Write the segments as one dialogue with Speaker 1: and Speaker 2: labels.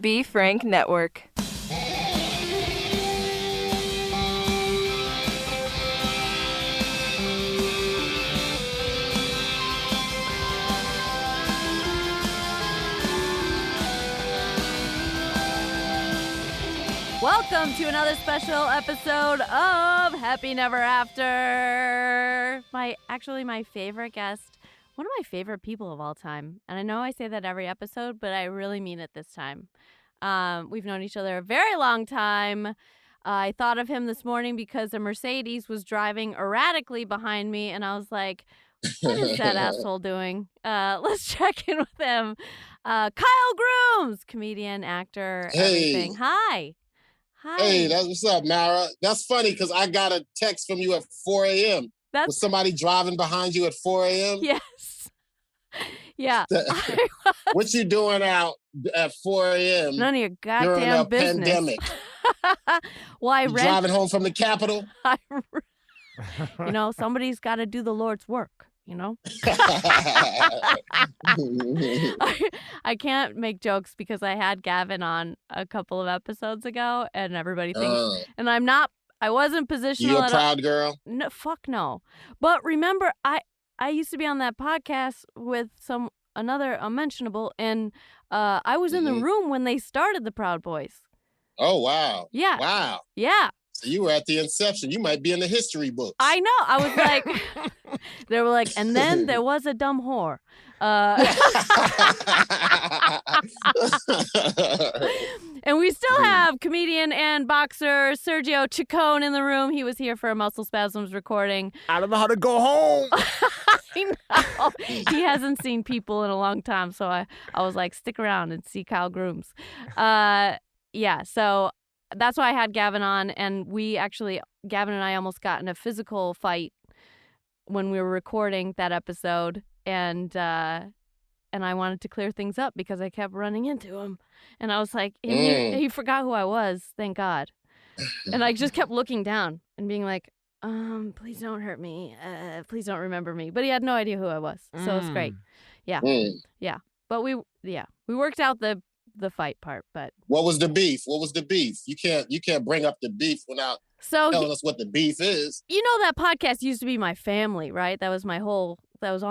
Speaker 1: B. Frank Network.
Speaker 2: Welcome to another special episode of Happy Never After. My favorite guest, one of my favorite people of all time. And I know I say that every episode, but I really mean it this time. We've known each other a very long time. I thought of him this morning because a Mercedes was driving erratically behind me, and I was like, what is that asshole doing? Let's check in with him. Kyle Grooms, comedian, actor, everything. Hi.
Speaker 3: Hey, what's up, Mara? That's funny because I got a text from you at 4 a.m. Was somebody driving behind you at 4 a.m.?
Speaker 2: Yes. Yeah.
Speaker 3: What you doing out at 4 a.m.
Speaker 2: None of your goddamn business.
Speaker 3: During a pandemic?
Speaker 2: Well,
Speaker 3: driving home from the Capitol?
Speaker 2: Somebody's got to do the Lord's work. I can't make jokes because I had Gavin on a couple of episodes ago, and everybody thinks, and I wasn't positional.
Speaker 3: You a proud girl?
Speaker 2: No, fuck no. But remember, I used to be on that podcast with another unmentionable, and I was in the room when they started the Proud Boys.
Speaker 3: Oh, wow.
Speaker 2: Yeah.
Speaker 3: Wow.
Speaker 2: Yeah.
Speaker 3: So you were at the inception. You might be in the history books.
Speaker 2: I know. I was like, they were like, and then there was a dumb whore. And we still have comedian and boxer Sergio Chacon in the room. He was here for a Muscle Spasms recording.
Speaker 4: I don't know how to go home.
Speaker 2: I know. He hasn't seen people in a long time, so I was like, stick around and see Kyle Grooms. Yeah, so that's why I had Gavin on, and Gavin and I almost got in a physical fight when we were recording that episode, and I wanted to clear things up because I kept running into him, and I was like, he forgot who I was, thank God, and I just kept looking down and being like, please don't hurt me, please don't remember me, but he had no idea who I was, so it's great, yeah, but we worked out the fight part. But
Speaker 3: what was the beef? You can't bring up the beef without telling us what the beef is.
Speaker 2: That podcast used to be my family, right? That was all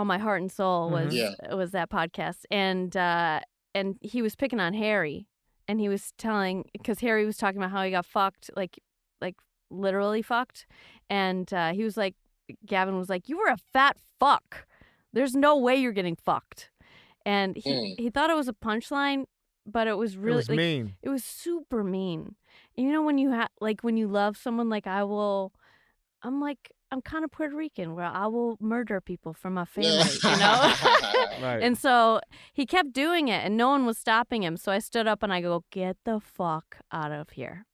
Speaker 2: my heart and soul was that podcast. And he was picking on Harry, and he was because Harry was talking about how he got fucked, like literally fucked. And he was like, Gavin was like, you were a fat fuck. There's no way you're getting fucked. And he thought it was a punchline, but it was really
Speaker 4: mean.
Speaker 2: It was super mean. And when you when you love someone, I'm kind of Puerto Rican where I will murder people from my family,
Speaker 4: Right.
Speaker 2: And so he kept doing it, and no one was stopping him. So I stood up and I go, get the fuck out of here.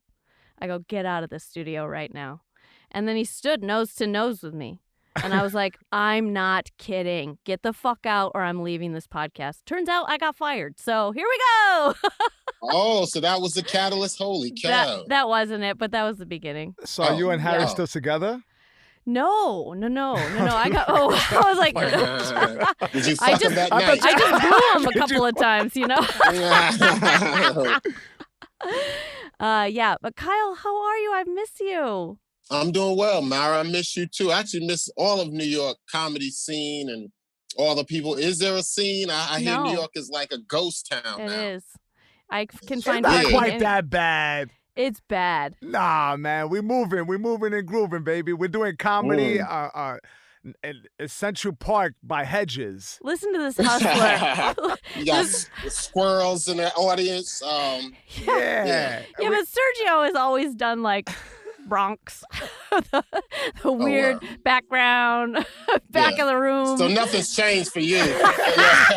Speaker 2: I go, get out of the studio right now. And then he stood nose to nose with me. And I was like, I'm not kidding. Get the fuck out or I'm leaving this podcast. Turns out I got fired. So here we go.
Speaker 3: Oh, so that was the catalyst. Holy cow.
Speaker 2: That wasn't it, but that was the beginning.
Speaker 4: So are you and Harry still together?
Speaker 2: No. I I was like,
Speaker 3: did you fuck him that night?
Speaker 2: I just blew him a couple of times, Yeah, but Kyle, how are you? I miss you.
Speaker 3: I'm doing well, Mara. I miss you too. I actually miss all of New York comedy scene and all the people. Is there a scene? I hear New York is like a ghost town now.
Speaker 2: It is. I can find
Speaker 4: not quite that bad.
Speaker 2: It's bad.
Speaker 4: Nah, man. We moving and grooving, baby. We're doing comedy in Central Park by Hedges.
Speaker 2: Listen to this hustler.
Speaker 3: You got squirrels in the audience.
Speaker 2: Yeah, but Sergio has always done Bronx, the weird background, back of the room.
Speaker 3: So nothing's changed for you.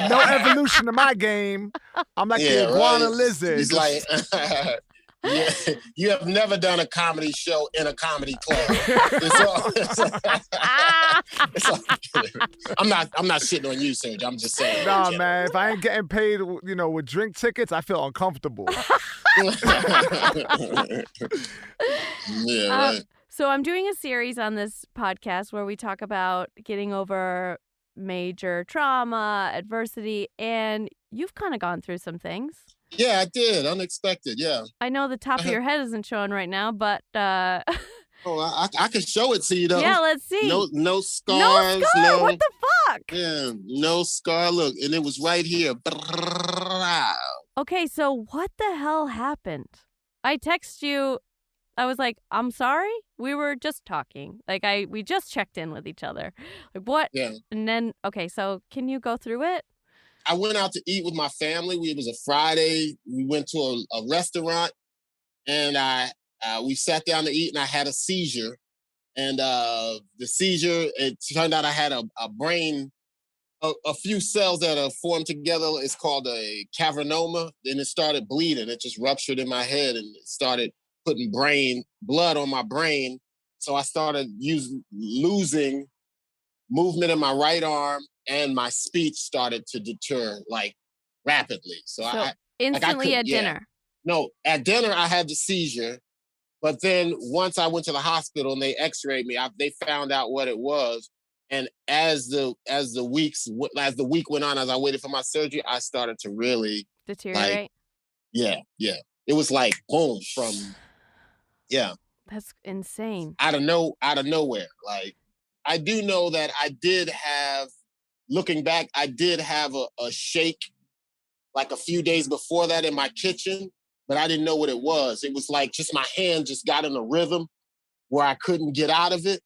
Speaker 4: No evolution in my game. I'm like the iguana lizard.
Speaker 3: He's like, you have never done a comedy show in a comedy club. I'm not shitting on you, Serge. I'm just saying.
Speaker 4: Nah, man. If I ain't getting paid, with drink tickets, I feel uncomfortable.
Speaker 2: So I'm doing a series on this podcast where we talk about getting over major trauma, adversity, and you've kind of gone through some things.
Speaker 3: Yeah, I did. Unexpected. Yeah.
Speaker 2: I know the top of your head isn't showing right now, but
Speaker 3: Oh, I can show it to you though.
Speaker 2: yeah, let's see.
Speaker 3: No
Speaker 2: No
Speaker 3: scars.
Speaker 2: scar. What the fuck?
Speaker 3: Yeah, no scar. Look, and it was right here.
Speaker 2: Okay, so what the hell happened? I text you. I was like, I'm sorry. We were just talking. Like we just checked in with each other. Like what?
Speaker 3: Yeah.
Speaker 2: And then okay, so can you go through it?
Speaker 3: I went out to eat with my family. It was a Friday. We went to a restaurant, and we sat down to eat, and I had a seizure. And the seizure, it turned out I had a brain, a few cells that are formed together. It's called a cavernoma. Then it started bleeding. It just ruptured in my head, and it started putting blood on my brain. So I started losing movement in my right arm, and my speech started to deter like rapidly. So
Speaker 2: instantly at dinner.
Speaker 3: No, at dinner I had the seizure, but then once I went to the hospital and they X-rayed me, they found out what it was. And as the week went on, as I waited for my surgery, I started to really
Speaker 2: deteriorate.
Speaker 3: Yeah. It was like boom from
Speaker 2: That's insane.
Speaker 3: Out of nowhere. Like I do know that looking back, I did have a shake like a few days before that in my kitchen, but I didn't know what it was. It was like just my hand just got in a rhythm where I couldn't get out of it.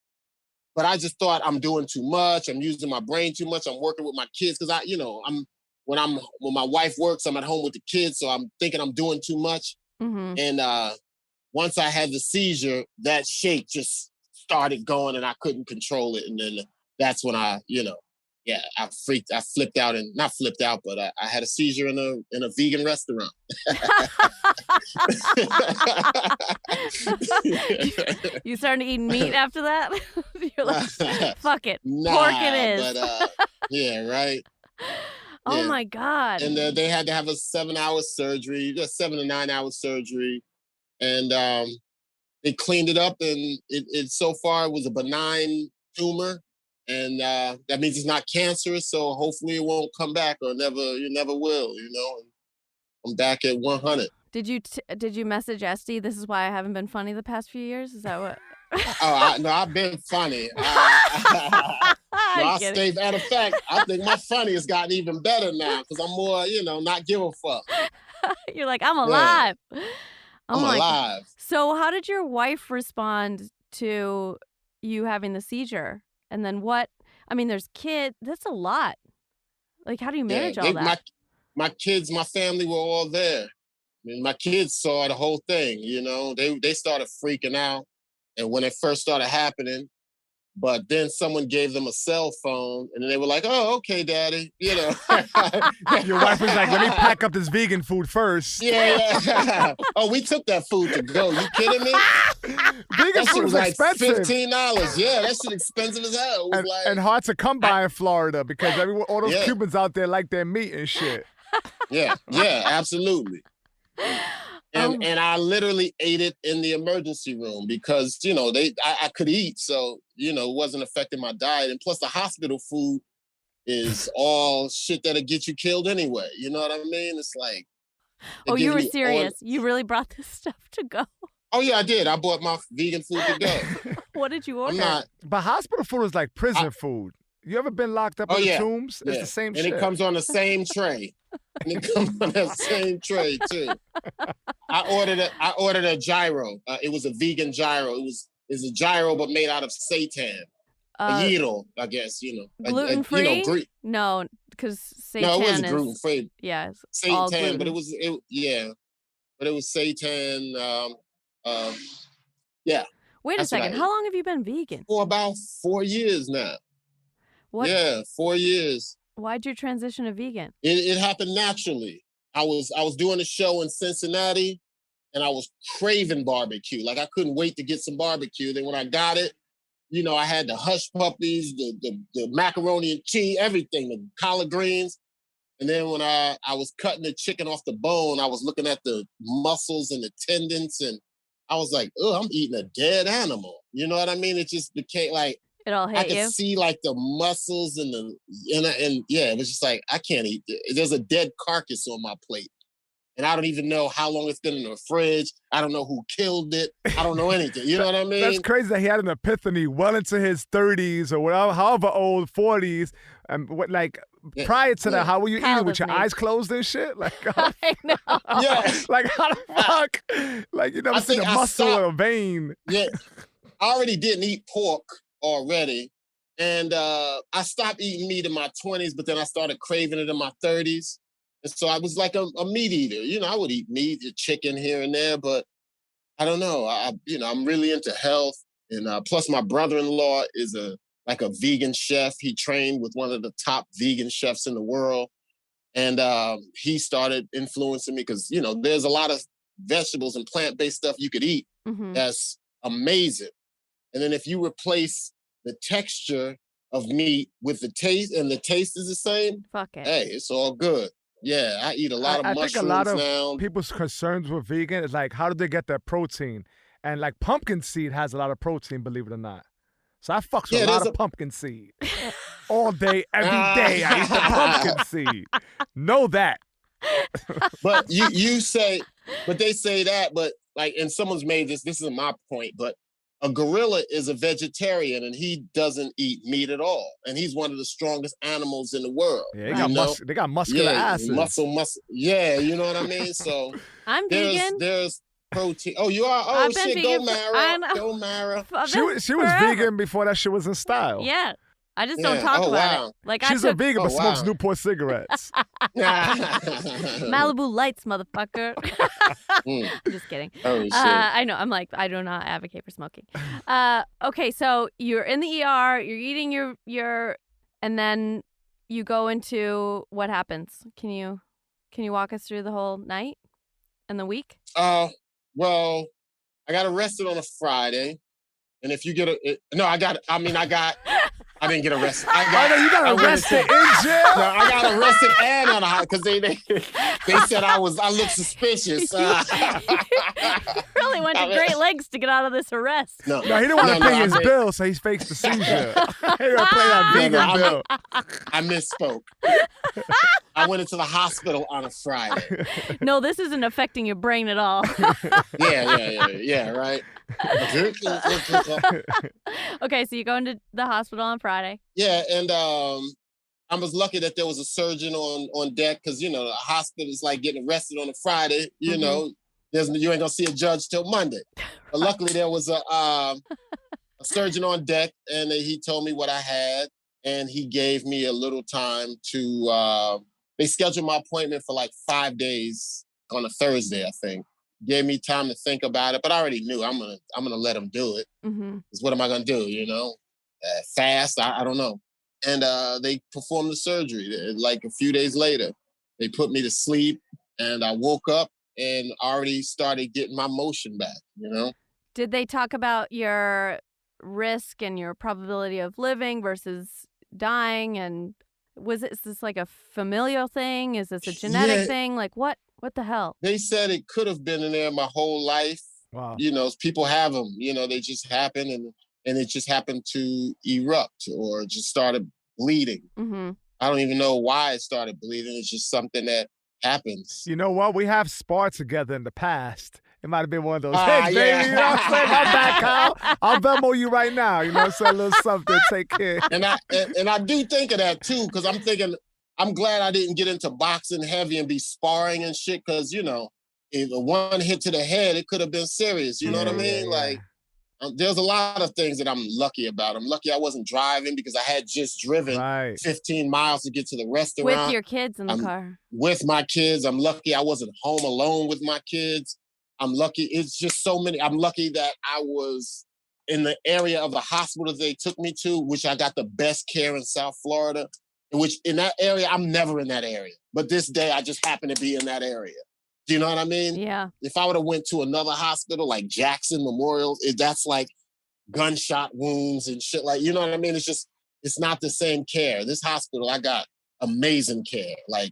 Speaker 3: But I just thought I'm doing too much. I'm using my brain too much. I'm working with my kids because when my wife works, I'm at home with the kids. So I'm thinking I'm doing too much.
Speaker 2: Mm-hmm.
Speaker 3: And once I had the seizure, that shake just started going and I couldn't control it. And then that's when I flipped out, and not flipped out, but I had a seizure in a vegan restaurant.
Speaker 2: You started eating meat after that? You're like, fuck it. Pork it is.
Speaker 3: But, yeah, right.
Speaker 2: Oh my God.
Speaker 3: And they had to have a 7-hour surgery, just 7 to 9 hour surgery. And they cleaned it up, and it so far it was a benign tumor. And that means it's not cancerous, so hopefully it won't come back, or you never will, I'm back at 100.
Speaker 2: Did you message Esty? This is why I haven't been funny the past few years? Is that what?
Speaker 3: No, I've been funny. Matter of fact, I think my funny has gotten even better now because I'm more, not give a fuck.
Speaker 2: You're like, I'm alive.
Speaker 3: Yeah. I'm alive.
Speaker 2: So how did your wife respond to you having the seizure? And then what? I mean, there's kids. That's a lot. Like, how do you manage all that?
Speaker 3: My kids, my family were all there. I mean, my kids saw the whole thing, They started freaking out. And when it first started happening, but then someone gave them a cell phone, and then they were like, "Oh, okay, Daddy."
Speaker 4: Your wife was like, "Let me pack up this vegan food first."
Speaker 3: Yeah. Oh, we took that food to go. You kidding me?
Speaker 4: Vegan food was like expensive.
Speaker 3: $15. Yeah, that shit expensive as hell.
Speaker 4: And hard to come by in Florida because all those Cubans out there like their meat and shit.
Speaker 3: Yeah, absolutely. And I literally ate it in the emergency room because, I could eat. So, it wasn't affecting my diet. And plus the hospital food is all shit that'll get you killed anyway. You know what I mean? It's like.
Speaker 2: Oh, you were serious. You really brought this stuff to go.
Speaker 3: Oh, yeah, I did. I bought my vegan food to go.
Speaker 2: What did you order?
Speaker 4: But hospital food is like prison food. You ever been locked up in the tombs? It's the same shit.
Speaker 3: And it comes on the same tray. And it comes on that same tray, too. I ordered a gyro. It was a vegan gyro. It's a gyro, but made out of seitan. A gyro, I guess,
Speaker 2: gluten-free? No, because seitan
Speaker 3: No, it wasn't gluten-free.
Speaker 2: Yeah, it's
Speaker 3: seitan,
Speaker 2: all gluten.
Speaker 3: But it was seitan. Yeah.
Speaker 2: Wait a second. How long have you been vegan?
Speaker 3: For about 4 years now.
Speaker 2: What?
Speaker 3: Yeah, 4 years.
Speaker 2: Why'd you transition to vegan?
Speaker 3: It happened naturally. I was doing a show in Cincinnati, and I was craving barbecue. Like I couldn't wait to get some barbecue. Then when I got it, I had the hush puppies, the macaroni and cheese, everything, the collard greens. And then when I was cutting the chicken off the bone, I was looking at the muscles and the tendons, and I was like, "Oh, I'm eating a dead animal." You know what I mean? It just became like
Speaker 2: it all hit
Speaker 3: I could see like the muscles and yeah, it was just like I can't eat. There's a dead carcass on my plate, and I don't even know how long it's been in the fridge. I don't know who killed it. I don't know anything. You know what I mean?
Speaker 4: That's crazy that he had an epiphany well into his 30s or whatever, however old, 40s. And prior to that, how were you eating with your eyes closed and shit? Like,
Speaker 2: I know.
Speaker 3: Yeah.
Speaker 4: Like, how the fuck? Like, you never seen a muscle or a vein.
Speaker 3: Yeah. I already didn't eat pork already. And I stopped eating meat in my 20s, but then I started craving it in my 30s. And so I was like a meat eater. You know, I would eat meat, chicken here and there, but I don't know. I'm really into health. And plus my brother-in-law is a vegan chef. He trained with one of the top vegan chefs in the world. And he started influencing me because, you know, there's a lot of vegetables and plant-based stuff you could eat that's amazing. And then if you replace the texture of meat with the taste, and the taste is the same,
Speaker 2: fuck it.
Speaker 3: Hey, it's all good. Yeah, I eat a lot of mushrooms now.
Speaker 4: I think a lot of people's concerns with vegan is like, how do they get their protein? And like pumpkin seed has a lot of protein, believe it or not. So I fucks with a lot of pumpkin seed. All day, every day, I eat the pumpkin seed. Know that.
Speaker 3: But you say, but they say that, but like, and someone's made this isn't my point, but a gorilla is a vegetarian and he doesn't eat meat at all. And he's one of the strongest animals in the world.
Speaker 4: Yeah, they got muscular asses.
Speaker 3: Muscle. Yeah, you know what I mean? So
Speaker 2: I'm vegan.
Speaker 3: There's protein. Oh, you are? Oh, shit, go Mara. Go Mara.
Speaker 4: She was vegan before that shit was in style.
Speaker 2: Yeah. I just don't talk about it. Like
Speaker 4: she's a vegan but smokes Newport cigarettes.
Speaker 2: Malibu Lights, motherfucker. I'm just kidding.
Speaker 3: Oh, shit.
Speaker 2: I know. I'm like, I do not advocate for smoking. Okay, so you're in the ER. You're eating your, and then you go into what happens? Can you walk us through the whole night and the week?
Speaker 3: Well, I got arrested on a Friday, and if you get I didn't get arrested.
Speaker 4: You got arrested in jail?
Speaker 3: No, I got arrested and on a high because they said I looked suspicious.
Speaker 2: Really went to great lengths to get out of this arrest.
Speaker 4: No, he didn't want to pay his bill, so he faked the seizure. He didn't play that vegan bill.
Speaker 3: I misspoke. I went into the hospital on a Friday.
Speaker 2: No, this isn't affecting your brain at all.
Speaker 3: Yeah, right.
Speaker 2: Okay, so you go into the hospital on Friday.
Speaker 3: Yeah, and I was lucky that there was a surgeon on deck because, you know, the hospital is like getting arrested on a Friday. You know, you ain't gonna see a judge till Monday. But luckily there was a surgeon on deck, and he told me what I had, and he gave me a little time to. They scheduled my appointment for like 5 days on a Thursday, I think. Gave me time to think about it, but I already knew I'm gonna let him do it. Because what am I gonna do? You know, fast? I don't know. And they performed the surgery. Like a few days later, they put me to sleep, and I woke up and already started getting my motion back. You know.
Speaker 2: Did they talk about your risk and your probability of living versus dying? And is this like a familial thing? Is this a genetic thing? Like what the hell?
Speaker 3: They said it could have been in there my whole life.
Speaker 4: Wow.
Speaker 3: You know, people have them, you know, they just happen and it just happened to erupt or just started bleeding. I don't even know why it started bleeding. It's just something that happens.
Speaker 4: You know what? We have sparred together in the past. It might have been one of those, hey, baby, you know what I'm saying? My bad, Kyle. I'll Venmo you right now. You know what I'm saying? A little something, take care.
Speaker 3: And I do think of that, too, because I'm thinking, I'm glad I didn't get into boxing heavy and be sparring and shit, because, you know, if one hit to the head, it could have been serious. You know what I mean?
Speaker 4: Yeah.
Speaker 3: Like, there's a lot of things that I'm lucky about. I'm lucky I wasn't driving because I had just driven 15 miles to get to the restaurant.
Speaker 2: With your kids in the car.
Speaker 3: With my kids. I'm lucky I wasn't home alone with my kids. I'm lucky. It's just so many. I'm lucky that I was in the area of the hospital they took me to, which I got the best care in South Florida, which in that area, I'm never in that area. But this day, I just happen to be in that area. Do you know what I mean?
Speaker 2: Yeah.
Speaker 3: If I would have went to another hospital like Jackson Memorial, that's like gunshot wounds and shit. Like, you know what I mean? It's not the same care. This hospital, I got amazing care. Like,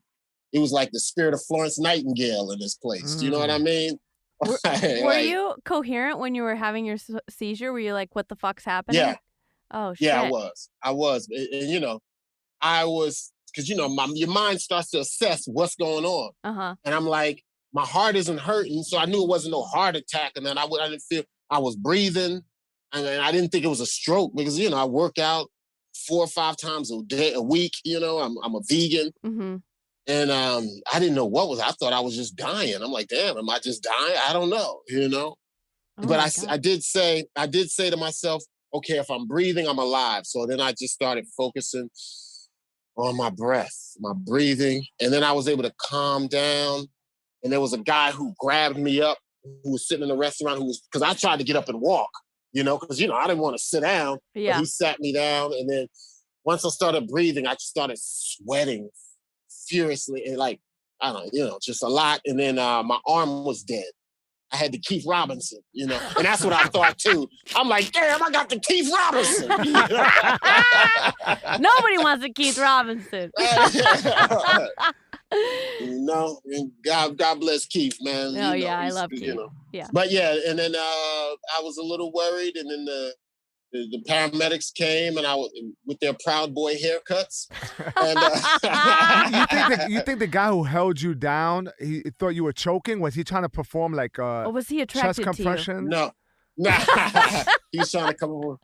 Speaker 3: it was like the spirit of Florence Nightingale in this place. Do you know what I mean?
Speaker 2: Were you coherent when you were having your seizure? Were you like, what the fuck's happening?
Speaker 3: Yeah.
Speaker 2: Oh, shit.
Speaker 3: Yeah, I was. And you know, I was, because, you know, your mind starts to assess what's going on. And I'm like, my heart isn't hurting, so I knew it wasn't no heart attack. And then I didn't feel I was breathing, and I didn't think it was a stroke because I work out 4 or 5 times a week. I'm a vegan, and I didn't know what was. I thought I was just dying. I'm like, damn, am I just dying? I don't know,
Speaker 2: Oh
Speaker 3: but I did say to myself, okay, if I'm breathing, I'm alive. So then I just started focusing on my breath, my breathing, and then I was able to calm down. And there was a guy who grabbed me up, who was sitting in the restaurant, because I tried to get up and walk, because, I didn't want to sit down.
Speaker 2: Yeah.
Speaker 3: But he sat me down. And then once I started breathing, I just started sweating furiously and I don't know, just a lot. And then my arm was dead. I had the Keith Robinson, and that's what I thought too. I'm like, damn, I got the Keith Robinson.
Speaker 2: Nobody wants a Keith Robinson.
Speaker 3: God bless Keith, man.
Speaker 2: Oh, yeah, I love Keith. Yeah.
Speaker 3: But yeah, and then I was a little worried, and then the paramedics came, and I was with their Proud Boy haircuts. And,
Speaker 4: you think the guy who held you down, he thought you were choking? Was he trying to perform like
Speaker 2: or was he attracted
Speaker 4: chest compression?
Speaker 3: No. He was trying to come over.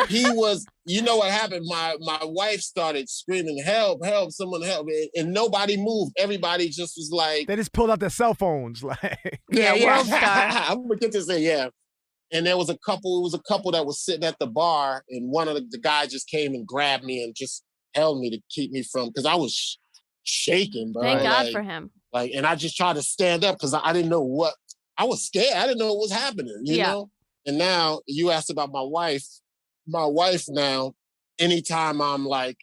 Speaker 3: He was, what happened? My wife started screaming, help, someone help. And nobody moved. Everybody just was like.
Speaker 4: They just pulled out their cell phones. Like,
Speaker 3: yeah. World Star. I'm going to get to say, yeah. And there was a couple that was sitting at the bar, and one of the guys just came and grabbed me and just held me to keep me from, because I was shaking, bro.
Speaker 2: Thank God for him.
Speaker 3: And I just tried to stand up because I didn't know I was scared. I didn't know what was happening, you know? And now you asked about my wife. My wife now, anytime I'm like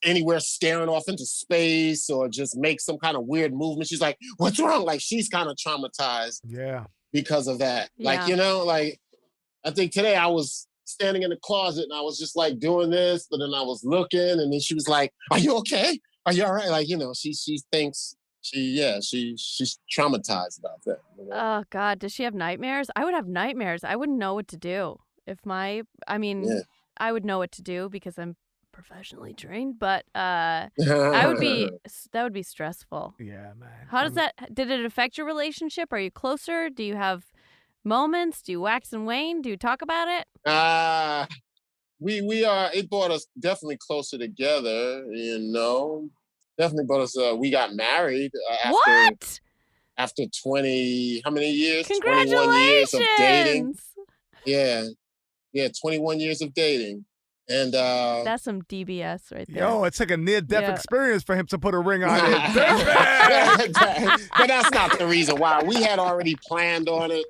Speaker 3: anywhere staring off into space or just make some kind of weird movement, she's like, what's wrong? Like she's kind of traumatized.
Speaker 4: Yeah.
Speaker 3: Because of that.
Speaker 2: Yeah.
Speaker 3: Like, I think today I was standing in the closet and I was just like doing this, but then I was looking, and then she was like, are you okay? Are you all right? Like, she thinks she's traumatized about that.
Speaker 2: Oh God, does she have nightmares? I would have nightmares. I wouldn't know what to do I would know what to do because I'm professionally trained, but that would be stressful.
Speaker 4: Yeah, man.
Speaker 2: How does did it affect your relationship? Are you closer? Do you have moments? Do you wax and wane? Do you talk about it?
Speaker 3: We are, it brought us definitely closer together, definitely brought us, we got married after 20, how many years?
Speaker 2: Congratulations!
Speaker 3: 21 years of dating. Yeah, 21 years of dating. And
Speaker 2: that's some DBS right there.
Speaker 4: Yo, it's like a near-death experience for him to put a ring on it.
Speaker 3: But that's not the reason why. We had already planned on it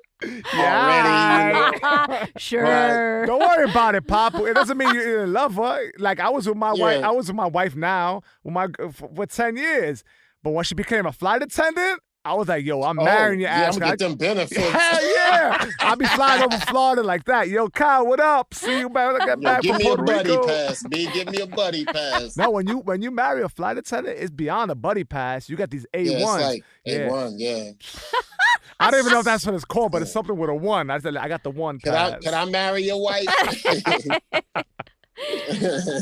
Speaker 3: already.
Speaker 2: Sure.
Speaker 4: Don't worry about it, Pop. It doesn't mean you're in love, right? Like I was with my wife. I was with my wife now for 10 years. But when she became a flight attendant, I was like, yo, I'm marrying your ass.
Speaker 3: I'm gonna get them benefits.
Speaker 4: Hell yeah. I'll be flying over Florida like that. Yo, Kyle, what up? See you back.
Speaker 3: Give me a buddy
Speaker 4: Rico.
Speaker 3: pass, B. Give me a buddy pass.
Speaker 4: No, when you marry a flight attendant, it's beyond a buddy pass. You got these A1s.
Speaker 3: Yeah, it's like A1, yeah.
Speaker 4: I don't even know if that's what it's called, but it's something with a 1. I said, I got the 1 pass.
Speaker 3: Can I marry your wife?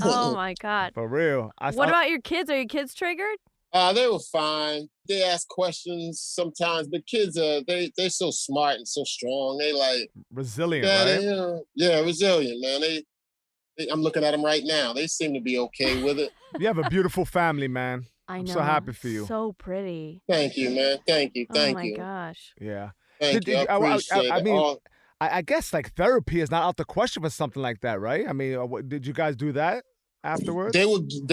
Speaker 2: Oh, my God.
Speaker 4: For real.
Speaker 2: What about your kids? Are your kids triggered?
Speaker 3: They were fine. They ask questions sometimes, but kids they're so smart and so strong. They like
Speaker 4: resilient, right?
Speaker 3: Resilient, man. I'm looking at them right now. They seem to be okay with it.
Speaker 4: You have a beautiful family, man.
Speaker 2: I know.
Speaker 4: I'm so happy for you.
Speaker 2: So pretty.
Speaker 3: Thank you, man. Thank you.
Speaker 2: Oh my gosh.
Speaker 4: Yeah.
Speaker 3: Thank you. I appreciate it.
Speaker 4: I mean, I guess like therapy is not out the question for something like that, right? I mean, did you guys do that afterwards?
Speaker 3: They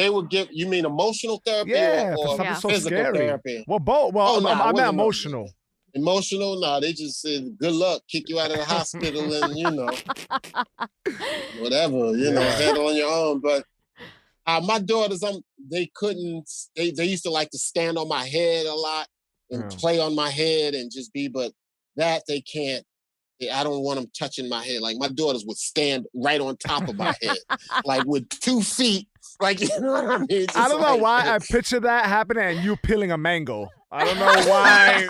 Speaker 3: would give. You mean emotional therapy?
Speaker 4: Yeah,
Speaker 3: or
Speaker 4: for something so
Speaker 3: physical
Speaker 4: scary.
Speaker 3: Therapy?
Speaker 4: Well, both. Well, I meant emotional.
Speaker 3: Emotional? No, they just said good luck, kick you out of the hospital, and whatever, handle on your own. But my daughters, they used to like to stand on my head a lot and play on my head and just be, but that they can't. I don't want them touching my head. Like my daughters would stand right on top of my head, like with 2 feet. Like, you know what I mean?
Speaker 4: I don't know why I picture that happening and you peeling a mango. I don't know why.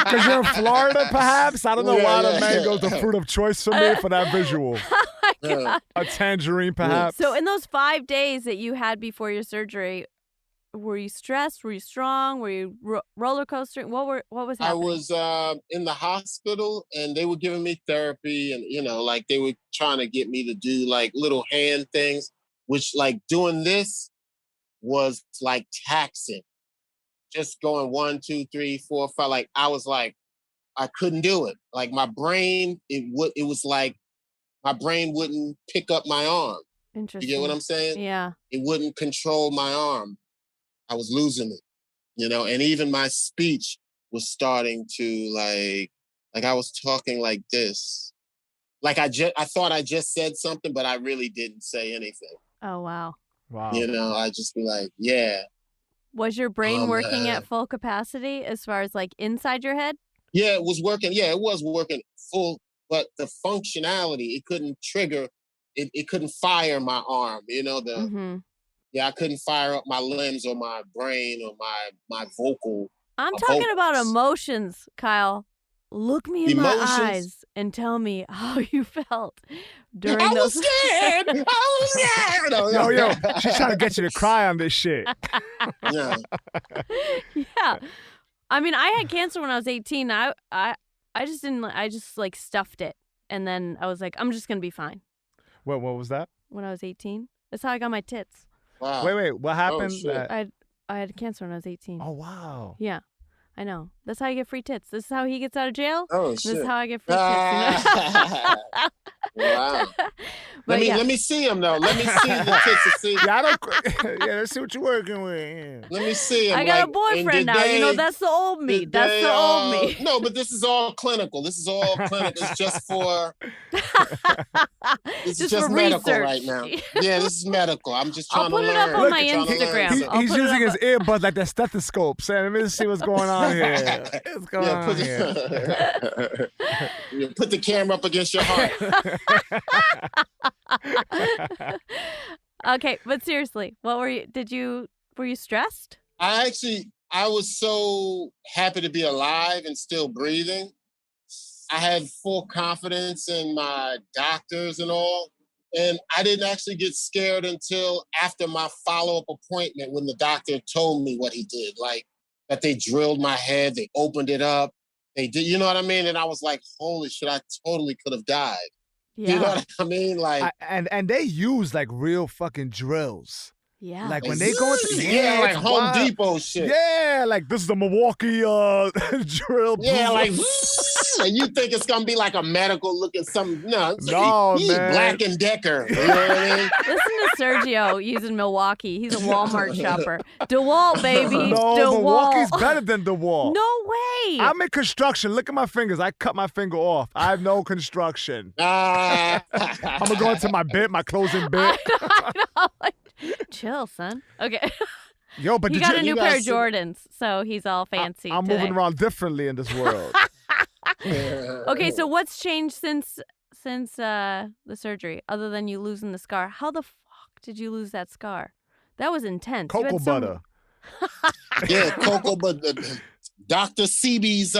Speaker 4: Because you're in Florida, perhaps? I don't know why the mango's the fruit of choice for me for that visual.
Speaker 2: Oh my God.
Speaker 4: A tangerine, perhaps.
Speaker 2: So in those 5 days that you had before your surgery, were you stressed? Were you strong? Were you roller coastering? What was
Speaker 3: I
Speaker 2: happening?
Speaker 3: was in the hospital, and they were giving me therapy, and like they were trying to get me to do like little hand things, which like doing this was like taxing. Just going 1, 2, 3, 4, 5. Like I was like, I couldn't do it. Like my brain, it was like my brain wouldn't pick up my arm. You get what
Speaker 2: Interesting.
Speaker 3: I'm saying?
Speaker 2: Yeah.
Speaker 3: It wouldn't control my arm. I was losing it, and even my speech was starting to like I was talking like this. Like I thought I just said something, but I really didn't say anything.
Speaker 2: Oh, wow.
Speaker 4: Wow.
Speaker 3: I just be like, yeah.
Speaker 2: Was your brain working
Speaker 3: man.
Speaker 2: at full capacity as far as like inside your head?
Speaker 3: Yeah, it was working. Yeah, it was working full, but the functionality, it couldn't trigger, it couldn't fire my arm.
Speaker 2: Mm-hmm.
Speaker 3: Yeah, I couldn't fire up my limbs or my brain or my vocal.
Speaker 2: I'm talking about emotions, Kyle. Look me in my eyes and tell me how you felt during
Speaker 3: I
Speaker 2: those.
Speaker 3: was scared. I was scared.
Speaker 4: Yo, she's trying to get you to cry on this shit.
Speaker 3: Yeah.
Speaker 2: Yeah. I mean, I had cancer when I was 18. I just didn't. I just like stuffed it, and then I was like, I'm just gonna be fine.
Speaker 4: What was that?
Speaker 2: When I was 18, that's how I got my tits.
Speaker 3: Wow.
Speaker 4: Wait, what happened?
Speaker 3: shit.
Speaker 2: I had cancer when I was 18.
Speaker 4: Oh wow.
Speaker 2: Yeah, I know. That's how you get free tits. This is how he gets out of jail.
Speaker 3: Oh
Speaker 2: This
Speaker 3: shit.
Speaker 2: is how I get free tits.
Speaker 3: Wow.
Speaker 2: But
Speaker 3: let me see him though. Let me see the tits. To see.
Speaker 4: Yeah, I don't. Yeah, let's see what you're working with.
Speaker 3: Let me see him.
Speaker 2: I got
Speaker 3: like,
Speaker 2: a boyfriend now. That's the old me. That's the old me.
Speaker 3: No, but this is all clinical. This is all clinical. It's just for. This is just
Speaker 2: for
Speaker 3: medical
Speaker 2: research.
Speaker 3: right now. Yeah, this is medical. I'm just trying
Speaker 2: I'll
Speaker 3: to
Speaker 2: put
Speaker 3: learn.
Speaker 2: it up on my
Speaker 3: Trying to learn
Speaker 2: Instagram.
Speaker 3: something.
Speaker 4: He's using his earbuds like that stethoscope, saying, "Let me see what's going on here. What's going on here?"
Speaker 3: Yeah, put the camera up against your heart.
Speaker 2: Okay, but seriously, what were you? Were you stressed?
Speaker 3: I was so happy to be alive and still breathing. I had full confidence in my doctors and all. And I didn't actually get scared until after my follow-up appointment when the doctor told me what he did. Like that they drilled my head, they opened it up. They did, you know what I mean? And I was like, holy shit, I totally could have died.
Speaker 2: Yeah.
Speaker 3: You know what I mean? Like
Speaker 4: and they use like real fucking drills.
Speaker 2: Yeah.
Speaker 4: Like when they go into
Speaker 3: like Home
Speaker 4: wild.
Speaker 3: Depot shit.
Speaker 4: Yeah, like this is the Milwaukee drill.
Speaker 3: Yeah, like and you think it's gonna be like a medical looking something. No, he's
Speaker 4: man.
Speaker 3: Black and Decker. You know what I mean?
Speaker 2: Listen to Sergio. He's in Milwaukee. He's a Walmart shopper. DeWalt, baby.
Speaker 4: No,
Speaker 2: DeWalt.
Speaker 4: Milwaukee's better than DeWalt.
Speaker 2: No way.
Speaker 4: I'm in construction. Look at my fingers. I cut my finger off. I have no construction. I'm gonna go into my closing bit.
Speaker 2: I know. Like, chill, son. Okay.
Speaker 4: Yo, but
Speaker 2: he got a new pair of Jordans, so he's all fancy.
Speaker 4: I'm
Speaker 2: today.
Speaker 4: moving around differently in this world.
Speaker 2: Okay, so what's changed since the surgery, other than you losing the scar? How the fuck did you lose that scar? That was intense.
Speaker 4: Cocoa butter.
Speaker 3: Yeah, cocoa butter. Dr. CB's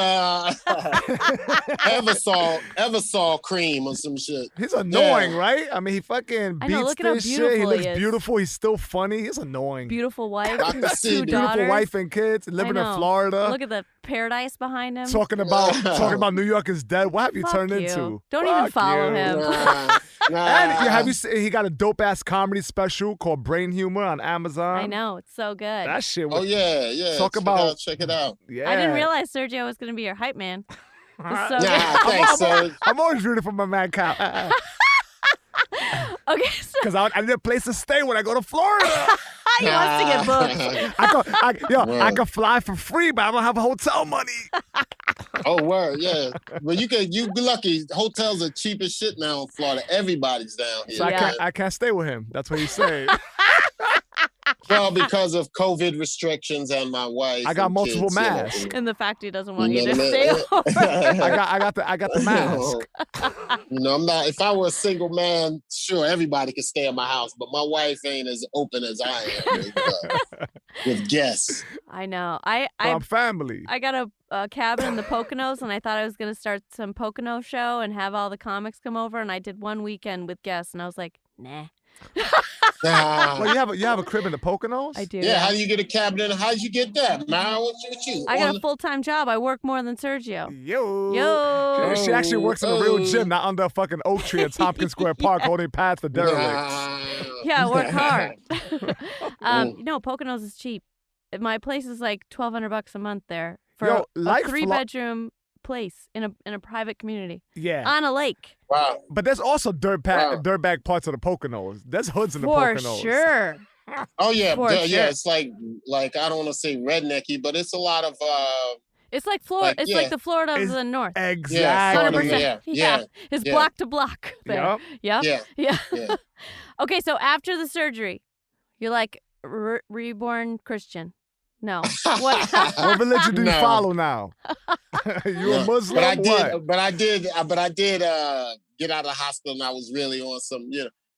Speaker 3: Eversol cream or some shit.
Speaker 4: He's annoying, right? I mean, he fucking beats
Speaker 2: look at how
Speaker 4: this shit. He
Speaker 2: beautiful
Speaker 4: looks
Speaker 2: he is.
Speaker 4: beautiful. He's still funny. He's annoying.
Speaker 2: Beautiful wife,
Speaker 3: Dr.
Speaker 2: 2
Speaker 3: C,
Speaker 2: daughters.
Speaker 4: Beautiful wife and kids, living in Florida.
Speaker 2: Look at the paradise behind him.
Speaker 4: Talking about New York is dead. What have you
Speaker 2: Fuck
Speaker 4: turned
Speaker 2: you.
Speaker 4: into?
Speaker 2: Don't even
Speaker 4: Fuck
Speaker 2: follow
Speaker 4: you.
Speaker 2: him.
Speaker 4: And have you seen, he got a dope ass comedy special called Brain Humor on Amazon.
Speaker 2: I know, it's so good.
Speaker 4: That shit.
Speaker 3: Oh yeah. Check it out.
Speaker 4: Yeah.
Speaker 2: I didn't realize Sergio was going to be your hype man. It's so
Speaker 3: Nah, thanks, sir.
Speaker 4: I'm always rooting for my man Kyle.
Speaker 2: Okay, so
Speaker 4: Because I need a place to stay when I go to Florida.
Speaker 2: he wants to get booked.
Speaker 4: I can fly for free, but I don't have hotel money.
Speaker 3: Oh word, yeah. Well, you be lucky. Hotels are cheap as shit now in Florida. Everybody's down here.
Speaker 4: So
Speaker 2: Yeah.
Speaker 4: I can't stay with him. That's what he's saying.
Speaker 3: Well, because of COVID restrictions and my wife.
Speaker 4: I got
Speaker 3: and
Speaker 4: multiple
Speaker 3: kids, you know.
Speaker 4: masks.
Speaker 2: And the fact he doesn't want you
Speaker 3: You
Speaker 2: to
Speaker 3: know
Speaker 2: stay
Speaker 3: what
Speaker 2: over.
Speaker 4: I got the mask.
Speaker 3: I'm not. If I were a single man, sure, everybody could stay in my house. But my wife ain't as open as I am with guests.
Speaker 2: I know.
Speaker 4: I'm family.
Speaker 2: I got a cabin in the Poconos, and I thought I was going to start some Pocono show and have all the comics come over, and I did one weekend with guests, and I was like, nah.
Speaker 4: Well, you have a crib in the Poconos?
Speaker 2: I do.
Speaker 3: Yeah, how do you get a cabin? How'd you get that, man? What's with you?
Speaker 2: I got a full-time job. I work more than Sergio.
Speaker 4: Yo. She actually works in a real gym, not under a fucking oak tree at Tompkins Square Park holding pads for derelicts.
Speaker 2: Yeah, I work hard. No, Poconos is cheap. My place is like $1,200 a month there for a 3-bedroom place in a private community.
Speaker 4: Yeah.
Speaker 2: On a lake.
Speaker 3: Wow.
Speaker 4: But there's also dirtbag parts of the Poconos. There's hoods in the Poconos.
Speaker 2: For sure.
Speaker 3: Oh yeah,
Speaker 2: For
Speaker 3: yeah.
Speaker 2: sure.
Speaker 3: It's like I don't want to say rednecky, but it's a lot of
Speaker 2: It's like Florida. It's like the Florida of the north.
Speaker 4: Exactly.
Speaker 3: Yeah,
Speaker 2: 100%. Yeah. It's block to block there.
Speaker 4: Yep.
Speaker 2: Yeah. Okay, so after the surgery, you're like reborn Christian. No.
Speaker 4: What religion do you follow now? You a Muslim?
Speaker 3: But I did get out of the hospital, and I was really on some,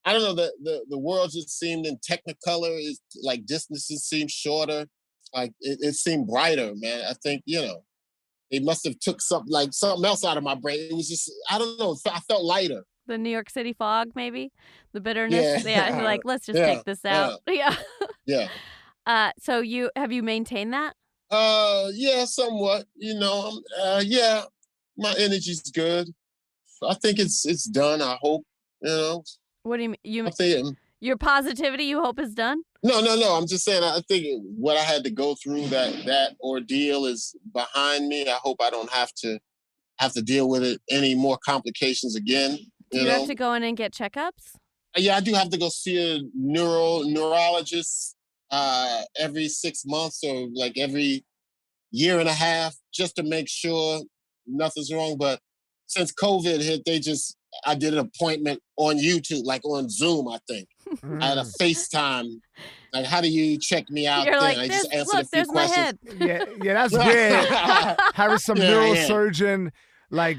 Speaker 3: I don't know, the world just seemed in Technicolor. It's like distances seemed shorter. Like it seemed brighter, man. I think, they must have took something else out of my brain. It was just, I don't know, I felt lighter.
Speaker 2: The New York City fog, maybe? The bitterness? Yeah. Like, let's just take this out.
Speaker 3: Yeah.
Speaker 2: So have you maintained that?
Speaker 3: Yeah, somewhat. Yeah, my energy's good. I think it's done. I hope.
Speaker 2: What do you mean? Your positivity, you hope, is done?
Speaker 3: No. I'm just saying. I think what I had to go through, that ordeal, is behind me. I hope I don't have to deal with it, any more complications again.
Speaker 2: Do you have to go in and get checkups?
Speaker 3: Yeah, I do have to go see a neurologist every 6 months or like every year and a half, just to make sure nothing's wrong. But since COVID hit, I did an appointment on YouTube, like on Zoom, I think. I had a FaceTime. Like, how do you check me out?
Speaker 2: You're like,
Speaker 3: I just answered a few
Speaker 2: there's
Speaker 3: questions.
Speaker 2: my head.
Speaker 4: Yeah, that's weird. Having some neurosurgeon